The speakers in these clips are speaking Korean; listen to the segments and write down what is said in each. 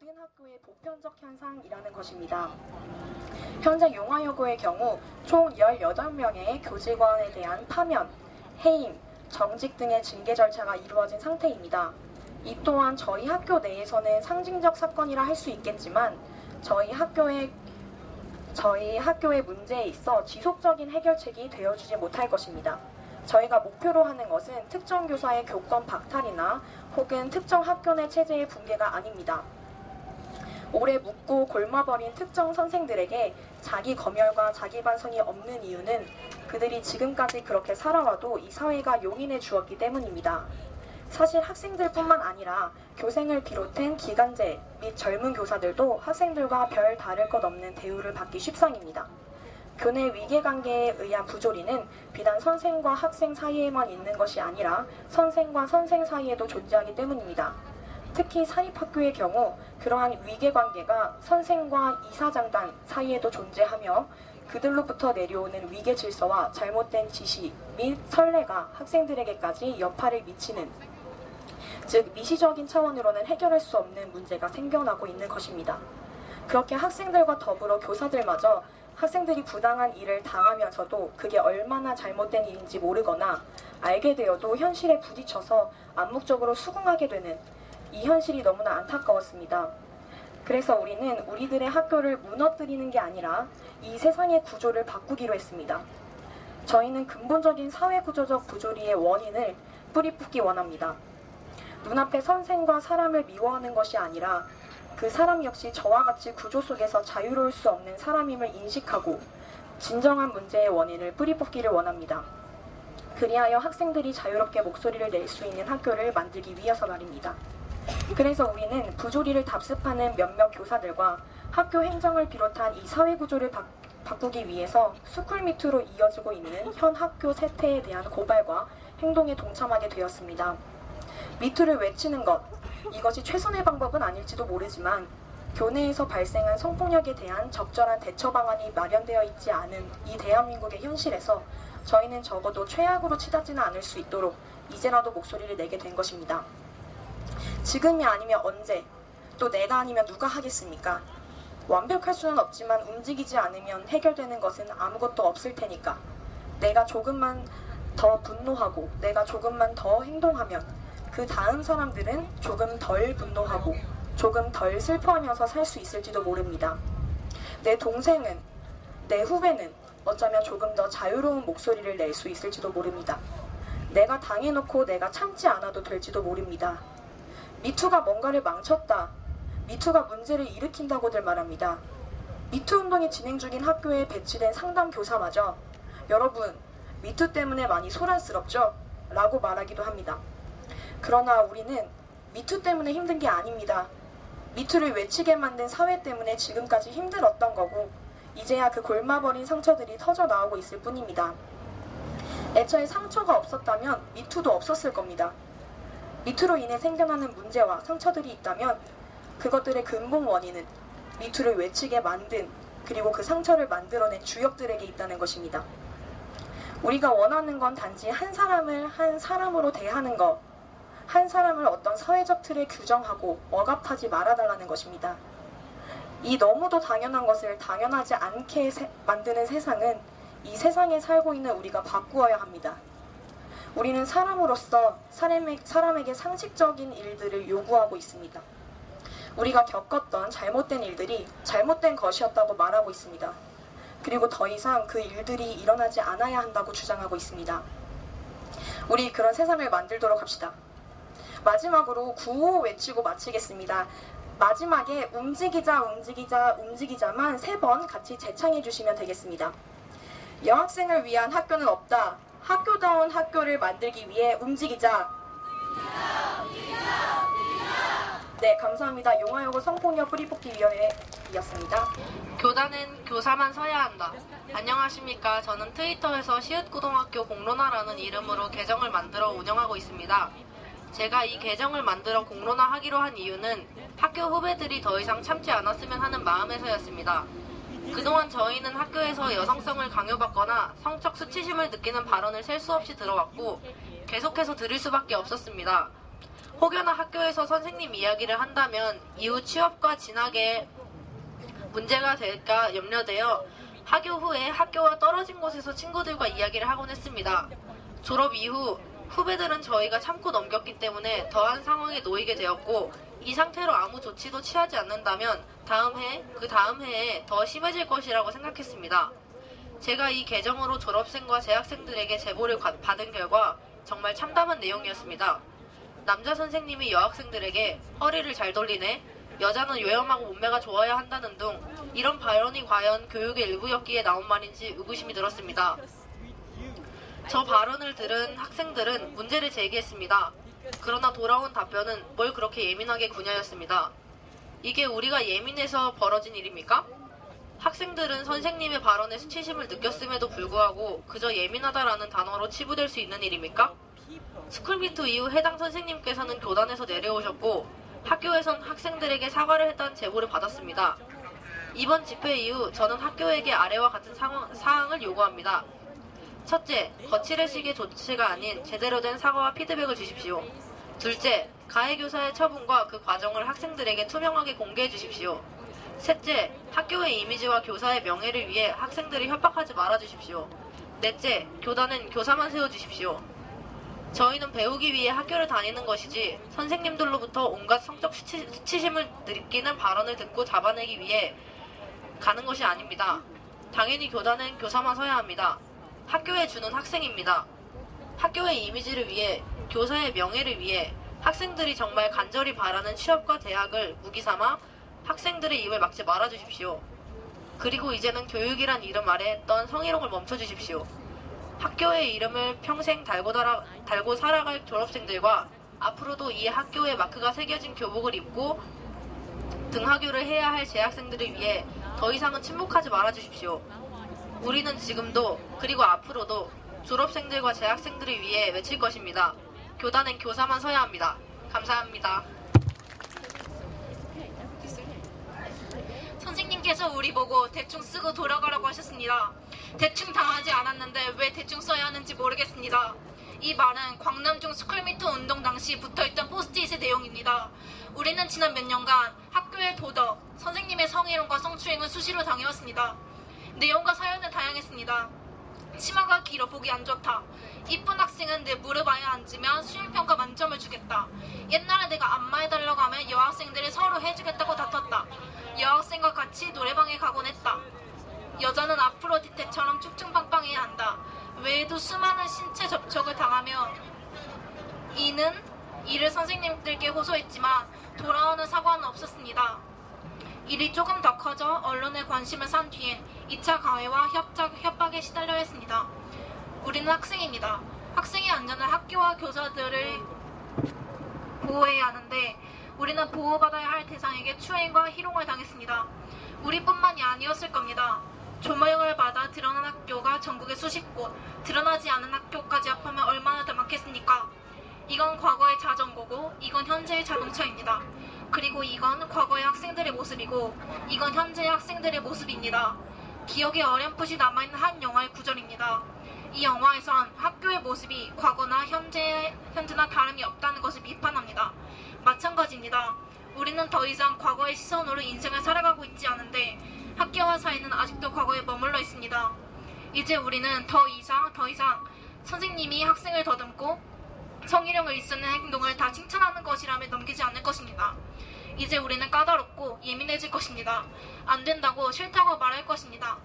모든 학교의 보편적 현상이라는 것입니다. 현재 용화여고의 경우 총 18명의 교직원에 대한 파면, 해임, 정직 등의 징계 절차가 이루어진 상태입니다. 이 또한 저희 학교 내에서는 상징적 사건이라 할 수 있겠지만 저희 학교의 문제에 있어 지속적인 해결책이 되어주지 못할 것입니다. 저희가 목표로 하는 것은 특정 교사의 교권 박탈이나 혹은 특정 학교 내 체제의 붕괴가 아닙니다. 오래 묻고 골마버린 특정 선생들에게 자기 검열과 자기 반성이 없는 이유는 그들이 지금까지 그렇게 살아와도 이 사회가 용인해 주었기 때문입니다. 사실 학생들뿐만 아니라 교생을 비롯한 기간제 및 젊은 교사들도 학생들과 별 다를 것 없는 대우를 받기 십상입니다. 교내 위계관계에 의한 부조리는 비단 선생과 학생 사이에만 있는 것이 아니라 선생과 선생 사이에도 존재하기 때문입니다. 특히 사립학교의 경우 그러한 위계관계가 선생과 이사장단 사이에도 존재하며 그들로부터 내려오는 위계 질서와 잘못된 지시 및 선례가 학생들에게까지 여파를 미치는, 즉 미시적인 차원으로는 해결할 수 없는 문제가 생겨나고 있는 것입니다. 그렇게 학생들과 더불어 교사들마저 학생들이 부당한 일을 당하면서도 그게 얼마나 잘못된 일인지 모르거나 알게 되어도 현실에 부딪혀서 암묵적으로 수긍하게 되는 이 현실이 너무나 안타까웠습니다. 그래서 우리는 우리들의 학교를 무너뜨리는 게 아니라 이 세상의 구조를 바꾸기로 했습니다. 저희는 근본적인 사회구조적 부조리의 원인을 뿌리 뽑기 원합니다. 눈앞에 선생과 사람을 미워하는 것이 아니라 그 사람 역시 저와 같이 구조 속에서 자유로울 수 없는 사람임을 인식하고 진정한 문제의 원인을 뿌리 뽑기를 원합니다. 그리하여 학생들이 자유롭게 목소리를 낼 수 있는 학교를 만들기 위해서 말입니다. 그래서 우리는 부조리를 답습하는 몇몇 교사들과 학교 행정을 비롯한 이 사회구조를 바꾸기 위해서 스쿨미투로 이어지고 있는 현 학교 세태에 대한 고발과 행동에 동참하게 되었습니다. 미투를 외치는 것, 이것이 최선의 방법은 아닐지도 모르지만 교내에서 발생한 성폭력에 대한 적절한 대처 방안이 마련되어 있지 않은 이 대한민국의 현실에서 저희는 적어도 최악으로 치닫지는 않을 수 있도록 이제라도 목소리를 내게 된 것입니다. 지금이 아니면 언제, 또 내가 아니면 누가 하겠습니까? 완벽할 수는 없지만 움직이지 않으면 해결되는 것은 아무것도 없을 테니까 내가 조금만 더 분노하고 내가 조금만 더 행동하면 그 다음 사람들은 조금 덜 분노하고 조금 덜 슬퍼하면서 살 수 있을지도 모릅니다. 내 동생은, 내 후배는 어쩌면 조금 더 자유로운 목소리를 낼 수 있을지도 모릅니다. 내가 당해놓고 내가 참지 않아도 될지도 모릅니다. 미투가 뭔가를 망쳤다, 미투가 문제를 일으킨다고들 말합니다. 미투 운동이 진행 중인 학교에 배치된 상담 교사마저 여러분, 미투 때문에 많이 소란스럽죠? 라고 말하기도 합니다. 그러나 우리는 미투 때문에 힘든 게 아닙니다. 미투를 외치게 만든 사회 때문에 지금까지 힘들었던 거고 이제야 그 골마버린 상처들이 터져 나오고 있을 뿐입니다. 애초에 상처가 없었다면 미투도 없었을 겁니다. 미투로 인해 생겨나는 문제와 상처들이 있다면 그것들의 근본 원인은 미투를 외치게 만든 그리고 그 상처를 만들어낸 주역들에게 있다는 것입니다. 우리가 원하는 건 단지 한 사람을 한 사람으로 대하는 것, 한 사람을 어떤 사회적 틀에 규정하고 억압하지 말아달라는 것입니다. 이 너무도 당연한 것을 당연하지 않게 만드는 세상은 이 세상에 살고 있는 우리가 바꾸어야 합니다. 우리는 사람으로서 사람에게 상식적인 일들을 요구하고 있습니다. 우리가 겪었던 잘못된 일들이 잘못된 것이었다고 말하고 있습니다. 그리고 더 이상 그 일들이 일어나지 않아야 한다고 주장하고 있습니다. 우리 그런 세상을 만들도록 합시다. 마지막으로 구호 외치고 마치겠습니다. 마지막에 움직이자 움직이자 움직이자만 3번 같이 재창해 주시면 되겠습니다. 여학생을 위한 학교는 없다. 학교다운 학교를 만들기 위해 움직이자. 네, 감사합니다. 용화여고 성폭력 뿌리뽑기위원회였습니다. 교단은 교사만 서야 한다. 안녕하십니까. 저는 트위터에서 시읒고등학교 공론화라는 이름으로 계정을 만들어 운영하고 있습니다. 제가 이 계정을 만들어 공론화하기로 한 이유는 학교 후배들이 더 이상 참지 않았으면 하는 마음에서였습니다. 그동안 저희는 학교에서 여성성을 강요받거나 성적 수치심을 느끼는 발언을 셀 수 없이 들어왔고 계속해서 들을 수밖에 없었습니다. 혹여나 학교에서 선생님 이야기를 한다면 이후 취업과 진학에 문제가 될까 염려되어 학교 후에 학교와 떨어진 곳에서 친구들과 이야기를 하곤 했습니다. 졸업 이후 후배들은 저희가 참고 넘겼기 때문에 더한 상황에 놓이게 되었고, 이 상태로 아무 조치도 취하지 않는다면 그 다음 해에 더 심해질 것이라고 생각했습니다. 제가 이 계정으로 졸업생과 재학생들에게 제보를 받은 결과 정말 참담한 내용이었습니다. 남자 선생님이 여학생들에게 허리를 잘 돌리네, 여자는 요염하고 몸매가 좋아야 한다는 등 이런 발언이 과연 교육의 일부였기에 나온 말인지 의구심이 들었습니다. 저 발언을 들은 학생들은 문제를 제기했습니다. 그러나 돌아온 답변은 뭘 그렇게 예민하게 구냐였습니다. 이게 우리가 예민해서 벌어진 일입니까? 학생들은 선생님의 발언에 수치심을 느꼈음에도 불구하고 그저 예민하다라는 단어로 치부될 수 있는 일입니까? 스쿨미트 이후 해당 선생님께서는 교단에서 내려오셨고 학교에선 학생들에게 사과를 했다는 제보를 받았습니다. 이번 집회 이후 저는 학교에게 아래와 같은 사항을 요구합니다. 첫째, 거칠의식의 조치가 아닌 제대로 된 사과와 피드백을 주십시오. 둘째, 가해 교사의 처분과 그 과정을 학생들에게 투명하게 공개해 주십시오. 셋째, 학교의 이미지와 교사의 명예를 위해 학생들을 협박하지 말아주십시오. 넷째, 교단은 교사만 세워주십시오. 저희는 배우기 위해 학교를 다니는 것이지 선생님들로부터 온갖 성적 수치심을 느끼는 발언을 듣고 잡아내기 위해 가는 것이 아닙니다. 당연히 교단은 교사만 서야 합니다. 학교에 주는 학생입니다. 학교의 이미지를 위해, 교사의 명예를 위해 학생들이 정말 간절히 바라는 취업과 대학을 무기 삼아 학생들의 입을 막지 말아주십시오. 그리고 이제는 교육이란 이름 아래 떤 성희롱을 멈춰주십시오. 학교의 이름을 평생 달고 살아갈 졸업생들과 앞으로도 이 학교의 마크가 새겨진 교복을 입고 등하교를 해야 할 재학생들을 위해 더 이상은 침묵하지 말아주십시오. 우리는 지금도 그리고 앞으로도 졸업생들과 재학생들을 위해 외칠 것입니다. 교단엔 교사만 서야 합니다. 감사합니다. 선생님께서 우리 보고 대충 쓰고 돌아가라고 하셨습니다. 대충 당하지 않았는데 왜 대충 써야 하는지 모르겠습니다. 이 말은 광남중 스쿨미트 운동 당시 붙어있던 포스트잇의 내용입니다. 우리는 지난 몇 년간 학교의 도덕, 선생님의 성희롱과 성추행을 수시로 당해왔습니다. 내용과 사연은 다양했습니다. 치마가 길어 보기 안 좋다. 이쁜 학생은 내 무릎 아래 앉으면 수행평가 만점을 주겠다. 옛날에 내가 안마해달라고 하면 여학생들이 서로 해주겠다고 다퉜다. 여학생과 같이 노래방에 가곤 했다. 여자는 아프로디테처럼 쭉쭉빵빵해야 한다. 외에도 수많은 신체 접촉을 당하며 이를 선생님들께 호소했지만 돌아오는 사과는 없었습니다. 일이 조금 더 커져 언론의 관심을 산 뒤엔 2차 가해와 협박에 시달려야 했습니다. 우리는 학생입니다. 학생의 안전을 학교와 교사들을 보호해야 하는데 우리는 보호받아야 할 대상에게 추행과 희롱을 당했습니다. 우리뿐만이 아니었을 겁니다. 조명을 받아 드러난 학교가 전국에 수십 곳, 드러나지 않은 학교까지 합하면 얼마나 더 많겠습니까? 이건 과거의 자전거고 이건 현재의 자동차입니다. 그리고 이건 과거의 학생들의 모습이고 이건 현재의 학생들의 모습입니다. 기억에 어렴풋이 남아있는 한 영화의 구절입니다. 이 영화에선 학교의 모습이 과거나 현재나 다름이 없다는 것을 비판합니다. 마찬가지입니다. 우리는 더 이상 과거의 시선으로 인생을 살아가고 있지 않은데 학교와 사회는 아직도 과거에 머물러 있습니다. 이제 우리는 더 이상 선생님이 학생을 더듬고 성희롱을 일쓰는 행동을 다 칭찬하는 것이라며 넘기지 않을 것입니다. 이제 우리는 까다롭고 예민해질 것입니다. 안 된다고 싫다고 말할 것입니다.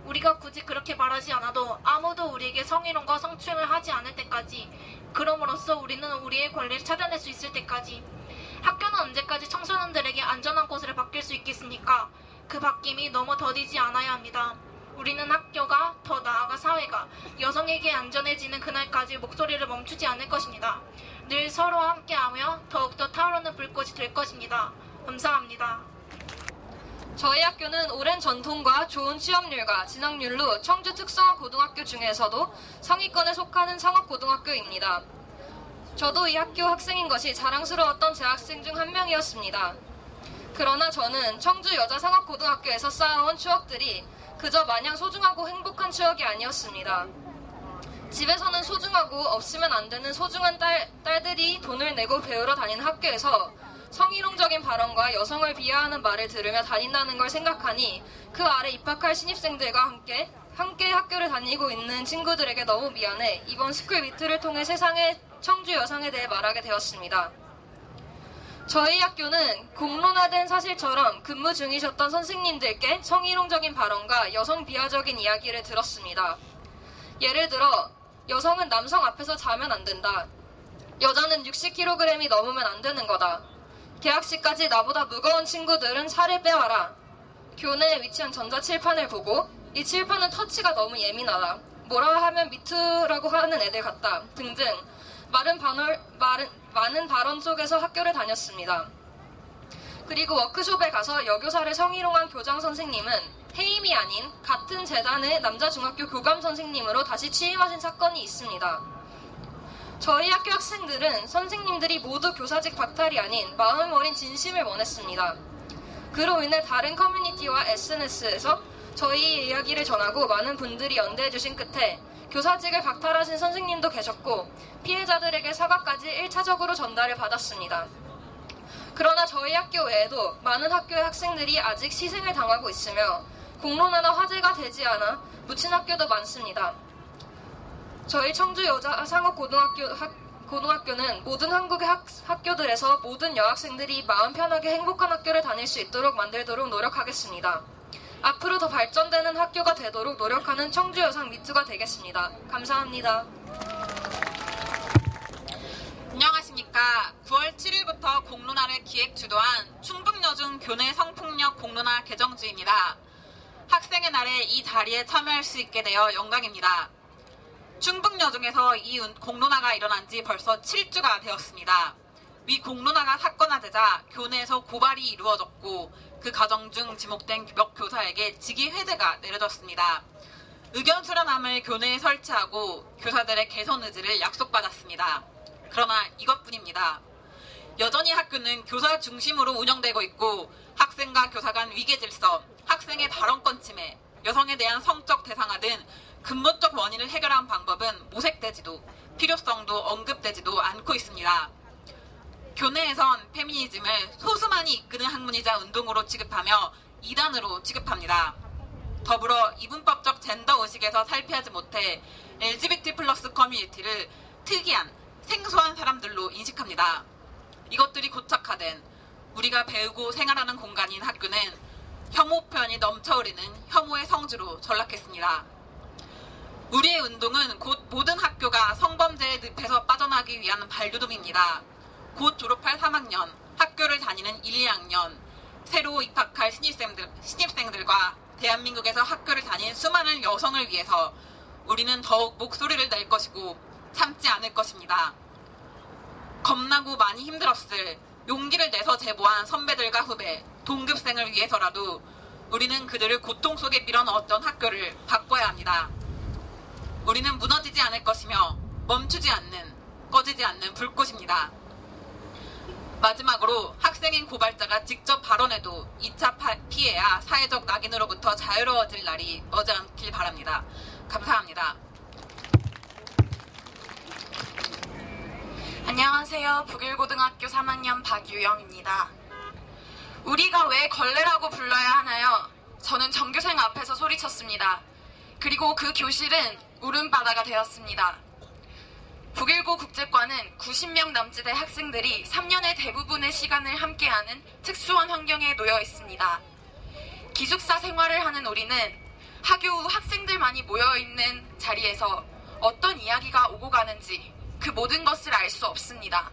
우리가 굳이 그렇게 말하지 않아도 아무도 우리에게 성희롱과 성추행을 하지 않을 때까지, 그럼으로써 우리는 우리의 권리를 찾아낼 수 있을 때까지, 학교는 언제까지 청소년들에게 안전한 곳으로 바뀔 수 있겠습니까? 그 바뀜이 너무 더디지 않아야 합니다. 우리는 학교가, 더 나아가 사회가 여성에게 안전해지는 그날까지 목소리를 멈추지 않을 것입니다. 늘 서로와 함께하며 더욱더 타오르는 불꽃이 될 것입니다. 감사합니다. 저희 학교는 오랜 전통과 좋은 취업률과 진학률로 청주 특성화고등학교 중에서도 상위권에 속하는 상업고등학교입니다. 저도 이 학교 학생인 것이 자랑스러웠던 재학생 중 한 명이었습니다. 그러나 저는 청주 여자상업고등학교에서 쌓아온 추억들이 그저 마냥 소중하고 행복한 추억이 아니었습니다. 집에서는 소중하고 없으면 안 되는 소중한 딸들이 돈을 내고 배우러 다니는 학교에서 성희롱적인 발언과 여성을 비하하는 말을 들으며 다닌다는 걸 생각하니 그 아래 입학할 신입생들과 함께 학교를 다니고 있는 친구들에게 너무 미안해 이번 스쿨미트를 통해 세상의 청주 여성에 대해 말하게 되었습니다. 저희 학교는 공론화된 사실처럼 근무 중이셨던 선생님들께 성희롱적인 발언과 여성 비하적인 이야기를 들었습니다. 예를 들어 여성은 남성 앞에서 자면 안 된다. 여자는 60kg이 넘으면 안 되는 거다. 개학시까지 나보다 무거운 친구들은 살을 빼와라. 교내에 위치한 전자칠판을 보고 이 칠판은 터치가 너무 예민하다. 뭐라 하면 미투라고 하는 애들 같다. 등등 많은 발언 속에서 학교를 다녔습니다. 그리고 워크숍에 가서 여교사를 성희롱한 교장 선생님은 해임이 아닌 같은 재단의 남자 중학교 교감 선생님으로 다시 취임하신 사건이 있습니다. 저희 학교 학생들은 선생님들이 모두 교사직 박탈이 아닌 마음 어린 진심을 원했습니다. 그로 인해 다른 커뮤니티와 SNS에서 저희의 이야기를 전하고 많은 분들이 연대해주신 끝에 교사직을 박탈하신 선생님도 계셨고 피해자들에게 사과까지 1차적으로 전달을 받았습니다. 그러나 저희 학교 외에도 많은 학교의 학생들이 아직 시생을 당하고 있으며 공론화나 화제가 되지 않아 묻힌 학교도 많습니다. 저희 청주 여자 상업고등학교는 모든 한국의 학교들에서 모든 여학생들이 마음 편하게 행복한 학교를 다닐 수 있도록 만들도록 노력하겠습니다. 앞으로 더 발전되는 학교가 되도록 노력하는 청주 여성 미투가 되겠습니다. 감사합니다. 안녕하십니까. 9월 7일부터 공론화를 기획 주도한 충북여중 교내 성폭력 공론화 개정주입니다. 학생의 날에 이 자리에 참여할 수 있게 되어 영광입니다. 충북여중에서 이 공론화가 일어난 지 벌써 7주가 되었습니다. 위 공론화가 사건화되자 교내에서 고발이 이루어졌고 그 과정 중 지목된 몇 교사에게 직위 해제가 내려졌습니다. 의견 수렴함을 교내에 설치하고 교사들의 개선 의지를 약속받았습니다. 그러나 이것뿐입니다. 여전히 학교는 교사 중심으로 운영되고 있고 학생과 교사 간 위계질서, 학생의 발언권 침해, 여성에 대한 성적 대상화 등 근본적 원인을 해결한 방법은 모색되지도 필요성도 언급되지도 않고 있습니다. 교내에선 페미니즘을 소수만이 이끄는 학문이자 운동으로 취급하며 이단으로 취급합니다. 더불어 이분법적 젠더 의식에서 살피하지 못해 LGBT 플러스 커뮤니티를 특이한 생소한 사람들로 인식합니다. 이것들이 고착화된 우리가 배우고 생활하는 공간인 학교는 혐오 표현이 넘쳐흐르는 혐오의 성지로 전락했습니다. 우리의 운동은 곧 모든 학교가 성범죄의 늪에서 빠져나가기 위한 발돋움입니다. 곧 졸업할 3학년, 학교를 다니는 1, 2학년, 새로 입학할 신입생들과 대한민국에서 학교를 다닌 수많은 여성을 위해서 우리는 더욱 목소리를 낼 것이고 참지 않을 것입니다. 겁나고 많이 힘들었을 용기를 내서 제보한 선배들과 후배, 동급생을 위해서라도 우리는 그들을 고통 속에 밀어넣었던 학교를 바꿔야 합니다. 우리는 무너지지 않을 것이며 멈추지 않는, 꺼지지 않는 불꽃입니다. 마지막으로 학생인 고발자가 직접 발언해도 2차 피해야 사회적 낙인으로부터 자유로워질 날이 머지않길 바랍니다. 감사합니다. 안녕하세요. 북일고등학교 3학년 박유영입니다. 우리가 왜 걸레라고 불러야 하나요? 저는 전교생 앞에서 소리쳤습니다. 그리고 그 교실은 울음바다가 되었습니다. 북일고 국제과는 90명 남짓의 학생들이 3년의 대부분의 시간을 함께하는 특수한 환경에 놓여 있습니다. 기숙사 생활을 하는 우리는 하교 후 학생들만이 모여있는 자리에서 어떤 이야기가 오고 가는지 그 모든 것을 알 수 없습니다.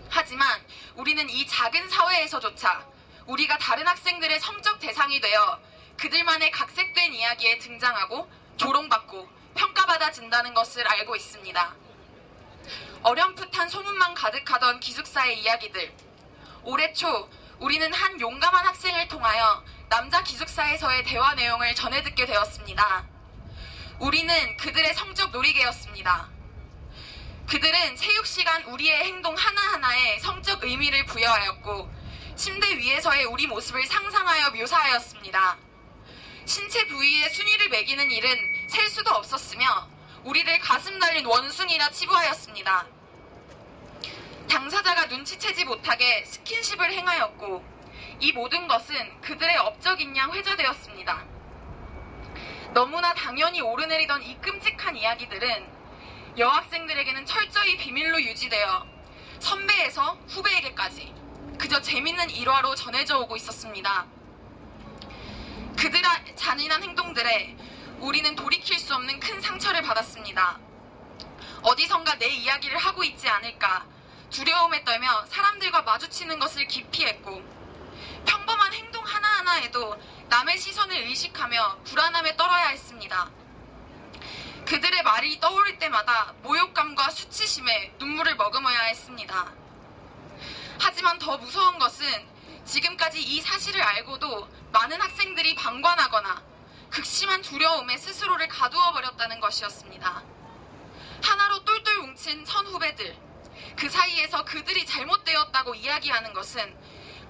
하지만 우리는 이 작은 사회에서조차 우리가 다른 학생들의 성적 대상이 되어 그들만의 각색된 이야기에 등장하고 조롱받고 평가받아진다는 것을 알고 있습니다. 어렴풋한 소문만 가득하던 기숙사의 이야기들. 올해 초 우리는 한 용감한 학생을 통하여 남자 기숙사에서의 대화 내용을 전해 듣게 되었습니다. 우리는 그들의 성적 놀이개였습니다. 그들은 체육시간 우리의 행동 하나하나에 성적 의미를 부여하였고 침대 위에서의 우리 모습을 상상하여 묘사하였습니다. 신체 부위의 순위를 매기는 일은 셀 수도 없었으며 우리를 가슴 날린 원숭이라 치부하였습니다. 당사자가 눈치채지 못하게 스킨십을 행하였고 이 모든 것은 그들의 업적인 양 회자되었습니다. 너무나 당연히 오르내리던 이 끔찍한 이야기들은 여학생들에게는 철저히 비밀로 유지되어 선배에서 후배에게까지 그저 재밌는 일화로 전해져 오고 있었습니다. 그들의 잔인한 행동들에 우리는 돌이킬 수 없는 큰 상처를 받았습니다. 어디선가 내 이야기를 하고 있지 않을까 두려움에 떨며 사람들과 마주치는 것을 기피했고 평범한 행동 하나하나에도 남의 시선을 의식하며 불안함에 떨어야 했습니다. 그들의 말이 떠오를 때마다 모욕감과 수치심에 눈물을 머금어야 했습니다. 하지만 더 무서운 것은 지금까지 이 사실을 알고도 많은 학생들이 방관하거나 극심한 두려움에 스스로를 가두어 버렸다는 것이었습니다. 하나로 똘똘 뭉친 선후배들, 그 사이에서 그들이 잘못되었다고 이야기하는 것은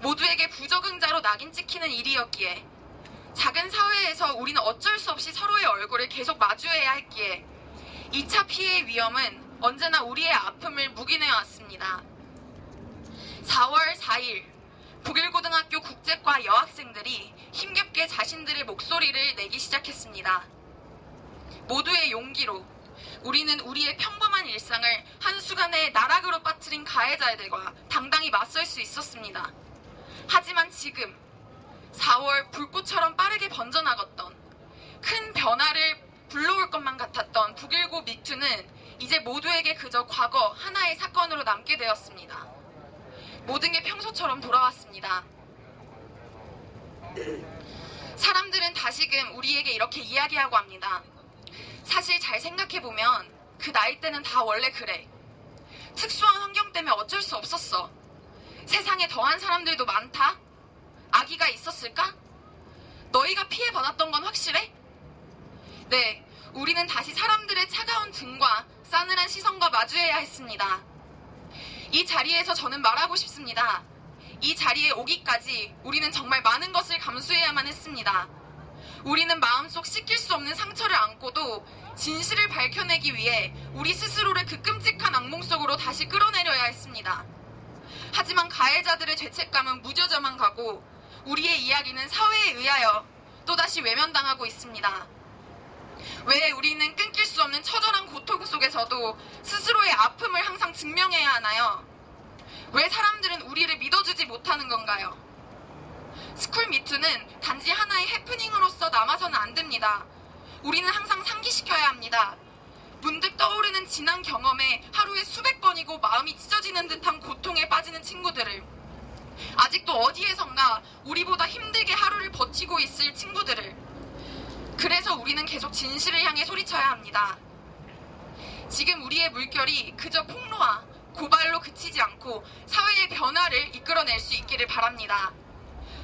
모두에게 부적응자로 낙인 찍히는 일이었기에 작은 사회에서 우리는 어쩔 수 없이 서로의 얼굴을 계속 마주해야 했기에 2차 피해의 위험은 언제나 우리의 아픔을 묵인해왔습니다. 4월 4일 북일고등학교 국제과 여학생들이 힘겹게 자신들의 목소리를 내기 시작했습니다. 모두의 용기로 우리는 우리의 평범한 일상을 한순간에 나락으로 빠뜨린 가해자들과 당당히 맞설 수 있었습니다. 하지만 지금 4월 불꽃처럼 빠르게 번져나갔던 큰 변화를 불러올 것만 같았던 북일고 미투는 이제 모두에게 그저 과거 하나의 사건으로 남게 되었습니다. 모든 게 평소처럼 돌아왔습니다. 사람들은 다시금 우리에게 이렇게 이야기하고 합니다. 사실 잘 생각해보면 그 나이 때는 다 원래 그래. 특수한 환경 때문에 어쩔 수 없었어. 세상에 더한 사람들도 많다? 아기가 있었을까? 너희가 피해받았던 건 확실해? 네, 우리는 다시 사람들의 차가운 등과 싸늘한 시선과 마주해야 했습니다. 이 자리에서 저는 말하고 싶습니다. 이 자리에 오기까지 우리는 정말 많은 것을 감수해야만 했습니다. 우리는 마음속 씻길 수 없는 상처를 안고도 진실을 밝혀내기 위해 우리 스스로를 그 끔찍한 악몽 속으로 다시 끌어내려야 했습니다. 하지만 가해자들의 죄책감은 무뎌져만 가고 우리의 이야기는 사회에 의하여 또다시 외면당하고 있습니다. 왜 우리는 끊길 수 없는 처절한 고통 속에서도 스스로의 아픔을 항상 증명해야 하나요? 왜 사람들은 우리를 믿어주지 못하는 건가요? 스쿨미투는 단지 하나의 해프닝으로서 남아서는 안 됩니다. 우리는 항상 상기시켜야 합니다. 문득 떠오르는 지난 경험에 하루에 수백 번이고 마음이 찢어지는 듯한 고통에 빠지는 친구들을, 아직도 어디에선가 우리보다 힘들게 하루를 버티고 있을 친구들을, 그래서 우리는 계속 진실을 향해 소리쳐야 합니다. 지금 우리의 물결이 그저 폭로와 고발로 그치지 않고 사회의 변화를 이끌어낼 수 있기를 바랍니다.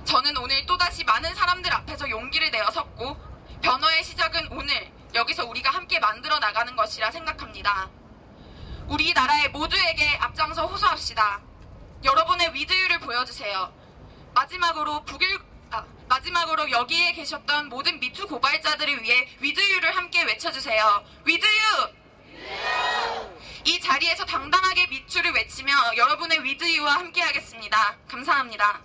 저는 오늘 또다시 많은 사람들 앞에서 용기를 내어 섰고 변화의 시작은 오늘 여기서 우리가 함께 만들어 나가는 것이라 생각합니다. 우리나라의 모두에게 앞장서 호소합시다. 여러분의 위드유를 보여주세요. 마지막으로 여기에 계셨던 모든 미투 고발자들을 위해 위드유를 함께 외쳐주세요. 위드유! 이 자리에서 당당하게 미투를 외치며 여러분의 위드유와 함께 하겠습니다. 감사합니다.